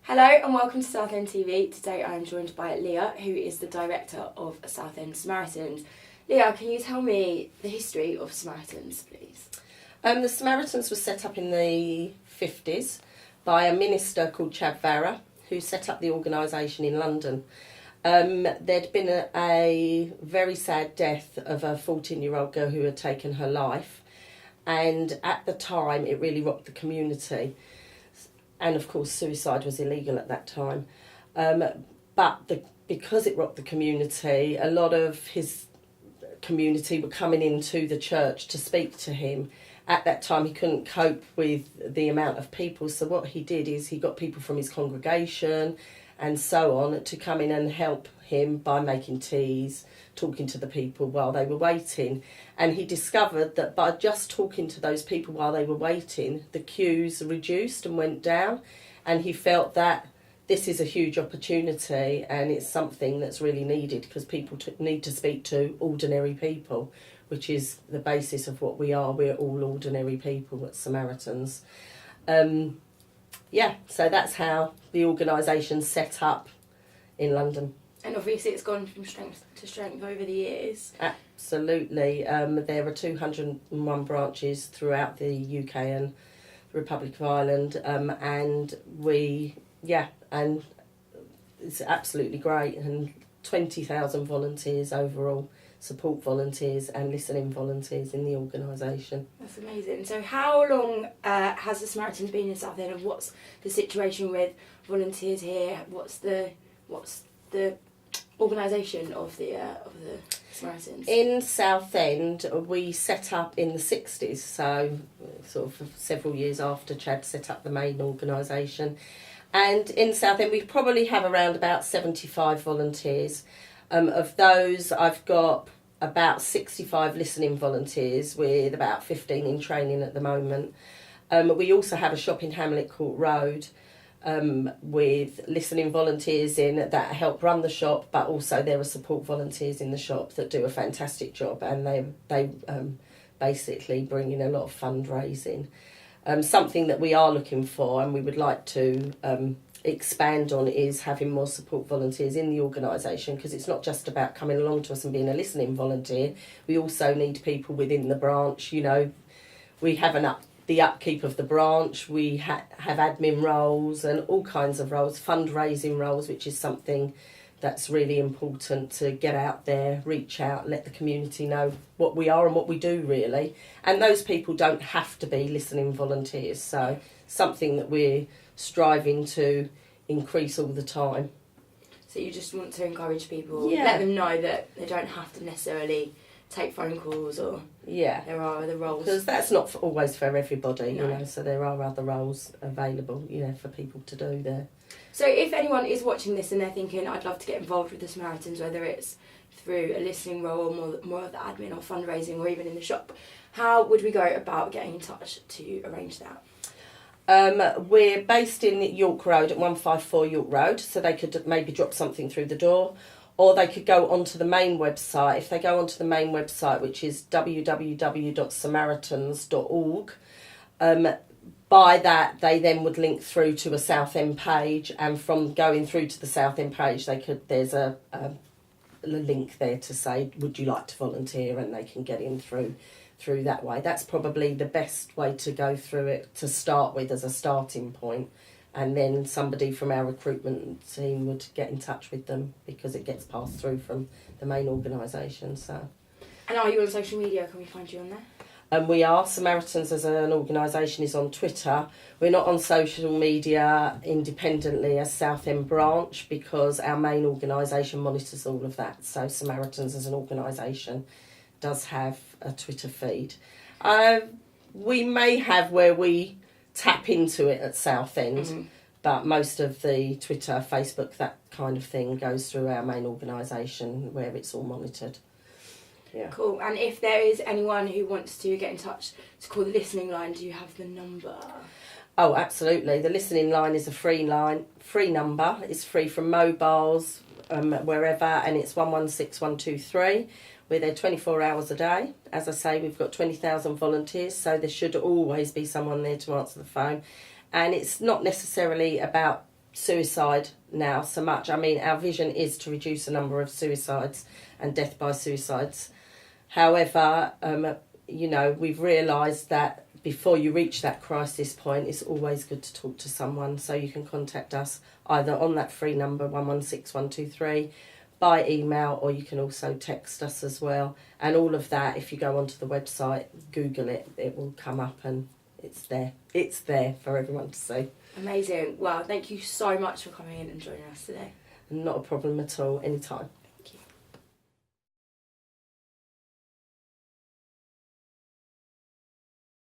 Hello and welcome to Southend TV. Today I am joined by Leah, who is the director of Southend Samaritans. Leah, can you tell me the history of Samaritans, please? The Samaritans was set up in the 50s by a minister called Chad Varra, who set up the organisation in London. There'd been a very sad death of a 14-year-old girl who had taken her life, and at the time it really rocked the community. And of course suicide was illegal at that time. Because it rocked the community, a lot of his community were coming into the church to speak to him. At that time he couldn't cope with the amount of people, so what he did is he got people from his congregation and so on to come in and help him by making teas, talking to the people while they were waiting. And he discovered that by just talking to those people while they were waiting, the queues reduced and went down, and he felt that this is a huge opportunity and it's something that's really needed because people need to speak to ordinary people, which is the basis of what we are. We're all ordinary people at Samaritans. So that's how the organisation's set up in London. And obviously it's gone from strength to strength over the years. Absolutely. There are 201 branches throughout the UK and the Republic of Ireland, and it's absolutely great, and 20,000 volunteers overall, support volunteers and listening volunteers in the organisation. That's amazing. So how long has the Samaritans been in Southend, and what's the situation with volunteers here? What's the organisation of the Samaritans? In Southend, we set up in the 60s, so sort of several years after Chad set up the main organisation. And in Southend, we probably have around about 75 volunteers. Of those, I've got about 65 listening volunteers, with about 15 in training at the moment. We also have a shop in Hamlet Court Road, with listening volunteers in that help run the shop, but also there are support volunteers in the shop that do a fantastic job, and they basically bring in a lot of fundraising. Something that we are looking for and we would like to expand on is having more support volunteers in the organisation, because it's not just about coming along to us and being a listening volunteer. We also need people within the branch. We have the upkeep of the branch, we have admin roles and all kinds of roles, fundraising roles, which is something that's really important to get out there, reach out, let the community know what we are and what we do, really. And those people don't have to be listening volunteers, so something that we're striving to increase all the time. So you just want to encourage people, let them know that they don't have to necessarily take phone calls, or there are other roles, because that's not always for everybody. No. So there are other roles available for people to do there. So if anyone is watching this and they're thinking, I'd love to get involved with the Samaritans, whether it's through a listening role or more of the admin or fundraising or even in the shop, how would we go about getting in touch to arrange that? We're based in York Road at 154 York Road, so they could maybe drop something through the door, or they could go onto the main website. If they go onto the main website, which is www.samaritans.org, by that they then would link through to a Southend page, and from going through to the Southend page, there's a link there to say, would you like to volunteer, and they can get in through that way. That's probably the best way to go through it to start with as a starting point. And then somebody from our recruitment team would get in touch with them, because it gets passed through from the main organisation. So. And are you on social media? Can we find you on there? We are. Samaritans as an organisation is on Twitter. We're not on social media independently as Southend branch, because our main organisation monitors all of that. So Samaritans as an organisation does have a Twitter feed. We may have where we tap into it at Southend, but most of the Twitter, Facebook, that kind of thing goes through our main organisation where it's all monitored. Yeah. Cool. And if there is anyone who wants to get in touch to call the listening line, do you have the number? Oh, absolutely. The listening line is a free number. It's free from mobiles, wherever, and it's 116123. We're there 24 hours a day. As I say, we've got 20,000 volunteers, so there should always be someone there to answer the phone. And it's not necessarily about suicide now so much. I mean, our vision is to reduce the number of suicides and death by suicides. However, you know, we've realised that before you reach that crisis point, it's always good to talk to someone. So you can contact us either on that free number 116123 by email, or you can also text us as well. And all of that, if you go onto the website, Google it, it will come up and it's there. It's there for everyone to see. Amazing. Wow, thank you so much for coming in and joining us today. Not a problem at all, anytime.